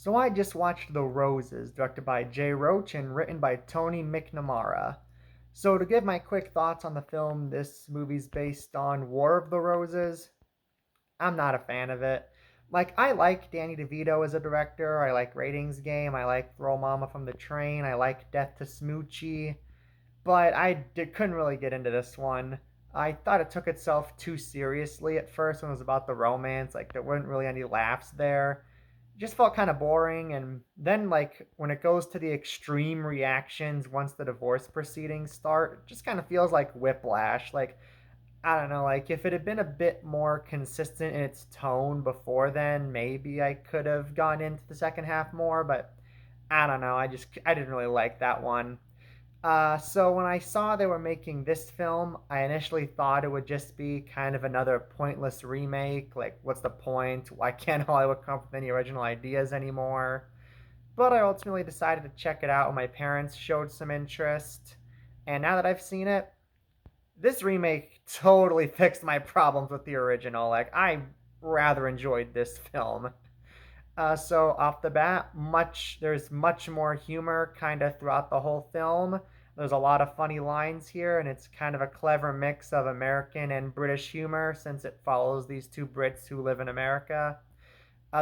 So I just watched The Roses, directed by Jay Roach and written by Tony McNamara. So to give my quick thoughts on the film, this movie's based on War of the Roses. I'm not a fan of it. Like, I like Danny DeVito as a director. I like Ratings Game. I like Throw Mama from the Train. I like Death to Smoochie. But couldn't really get into this one. I thought it took itself too seriously at first when it was about the romance. Like, there weren't really any laughs there. It just felt kind of boring. And then, like, when it goes to the extreme reactions once the divorce proceedings start, it just kind of feels like whiplash. Like, I don't know, like if it had been a bit more consistent in its tone before then, maybe I could have gone into the second half more, but I don't know. I didn't really like that one. So when I saw they were making this film, I initially thought it would just be kind of another pointless remake. Like, what's the point? Why can't Hollywood come up with any original ideas anymore? But I ultimately decided to check it out when my parents showed some interest. And now that I've seen it, this remake totally fixed my problems with the original. Like, I rather enjoyed this film. So off the bat, there's much more humor kind of throughout the whole film. There's a lot of funny lines here, and it's kind of a clever mix of American and British humor since it follows these two Brits who live in America.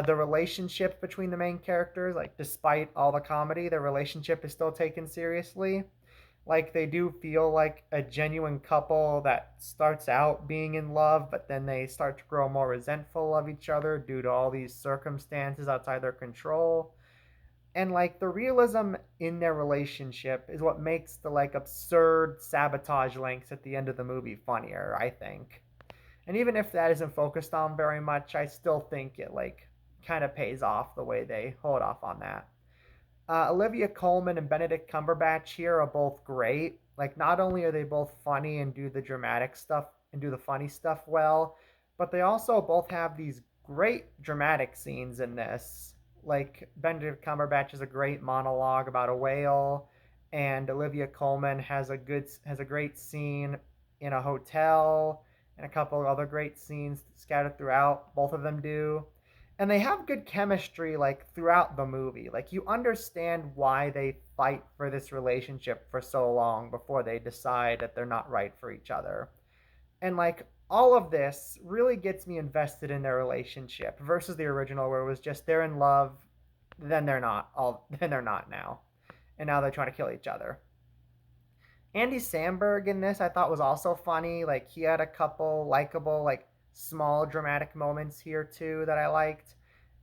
The relationship between the main characters, like despite all the comedy, the relationship is still taken seriously. Like they do feel like a genuine couple that starts out being in love, but then they start to grow more resentful of each other due to all these circumstances outside their control. And like the realism in their relationship is what makes the like absurd sabotage links at the end of the movie funnier, I think. And even if that isn't focused on very much, I still think it like kind of pays off the way they hold off on that. Olivia Colman and Benedict Cumberbatch here are both great. Like, not only are they both funny and do the dramatic stuff and do the funny stuff well, but they also both have these great dramatic scenes in this. Like, Benedict Cumberbatch has a great monologue about a whale, and Olivia Colman has a great scene in a hotel, and a couple of other great scenes scattered throughout. Both of them do, and they have good chemistry like throughout the movie. Like you understand why they fight for this relationship for so long before they decide that they're not right for each other. And like all of this really gets me invested in their relationship versus the original where it was just they're in love, then they're not, all then they're not now. And now they're trying to kill each other. Andy Samberg in this I thought was also funny. Like he had a couple likable, like small dramatic moments here too that I liked.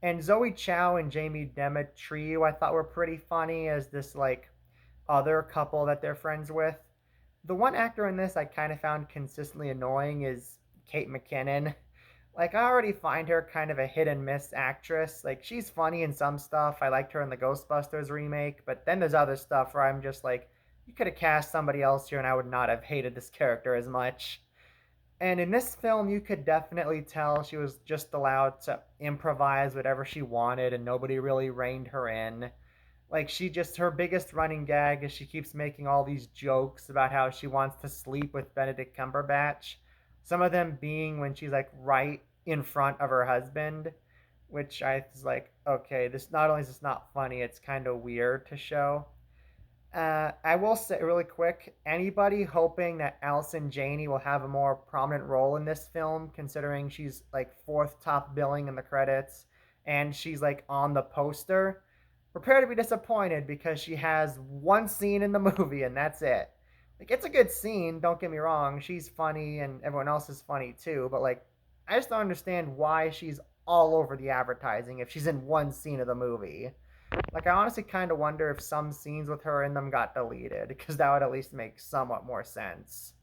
And Zoe Chow and Jamie Demetriou I thought were pretty funny as this like other couple that they're friends with. The one actor in this I kind of found consistently annoying is Kate McKinnon. Like I already find her kind of a hit and miss actress. Like she's funny in some stuff. I liked her in the Ghostbusters remake, but then there's other stuff where I'm just like, you could have cast somebody else here and I would not have hated this character as much. And in this film, you could definitely tell she was just allowed to improvise whatever she wanted and nobody really reined her in. Like her biggest running gag is she keeps making all these jokes about how she wants to sleep with Benedict Cumberbatch. Some of them being when she's like right in front of her husband, which I was like, okay, this not only is this not funny, it's kind of weird to show. I will say really quick, anybody hoping that Allison Janney will have a more prominent role in this film, considering she's like fourth top billing in the credits and she's like on the poster, prepare to be disappointed because she has one scene in the movie and that's it. Like it's a good scene, don't get me wrong. She's funny and everyone else is funny too, but like I just don't understand why she's all over the advertising if she's in one scene of the movie. Like, I honestly kind of wonder if some scenes with her in them got deleted, because that would at least make somewhat more sense.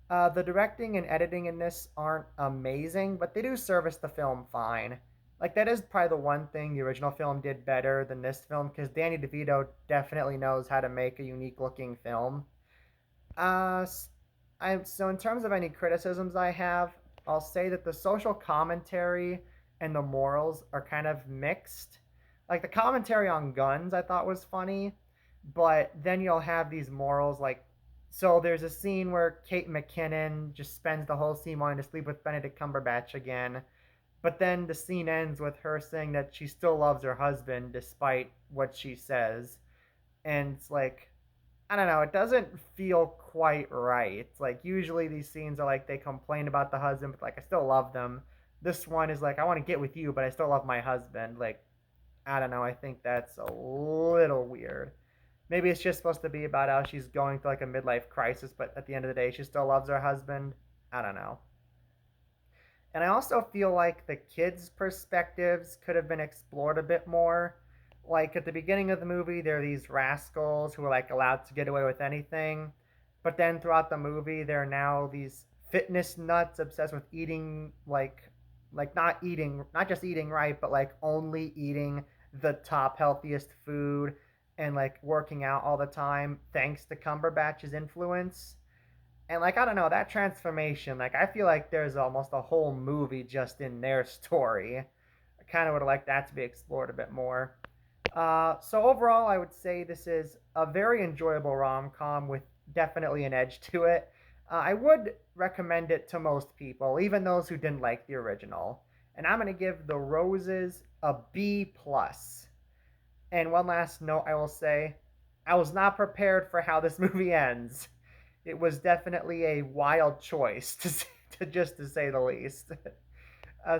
The directing and editing in this aren't amazing, but they do service the film fine. Like, that is probably the one thing the original film did better than this film, because Danny DeVito definitely knows how to make a unique looking film. Uh, so, in terms of any criticisms I have, I'll say that the social commentary and the morals are kind of mixed. Like the commentary on guns, I thought was funny, but then you'll have these morals like. So there's a scene where Kate McKinnon just spends the whole scene wanting to sleep with Benedict Cumberbatch again, But then the scene ends with her saying that she still loves her husband despite what she says. And it's like, I don't know, it doesn't feel quite right. Like, usually these scenes are like they complain about the husband, but like, I still love them. This one is like, I want to get with you, but I still love my husband. Like, I don't know, I think that's a little weird. Maybe it's just supposed to be about how she's going through like a midlife crisis, but at the end of the day, she still loves her husband. I don't know. And I also feel like the kids' perspectives could have been explored a bit more. Like at the beginning of the movie, there are these rascals who are like allowed to get away with anything. But then throughout the movie, there are now these fitness nuts obsessed with eating like not eating, not just eating right, but like only eating the top healthiest food and like working out all the time thanks to Cumberbatch's influence. And like I don't know, that transformation, like I feel like there's almost a whole movie just in their story. I kind of would have liked that to be explored a bit more. So overall, I would say this is a very enjoyable rom com with definitely an edge to it. I would recommend it to most people, even those who didn't like the original. And I'm gonna give The Roses a B plus. And one last note I will say, I was not prepared for how this movie ends. It was definitely a wild choice to say the least.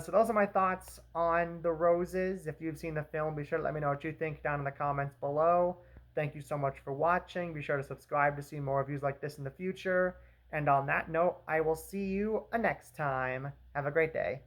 So those are my thoughts on The Roses. If you've seen the film, be sure to let me know what you think down in the comments below. Thank you so much for watching. Be sure to subscribe to see more reviews like this in the future. And on that note, I will see you next time. Have a great day.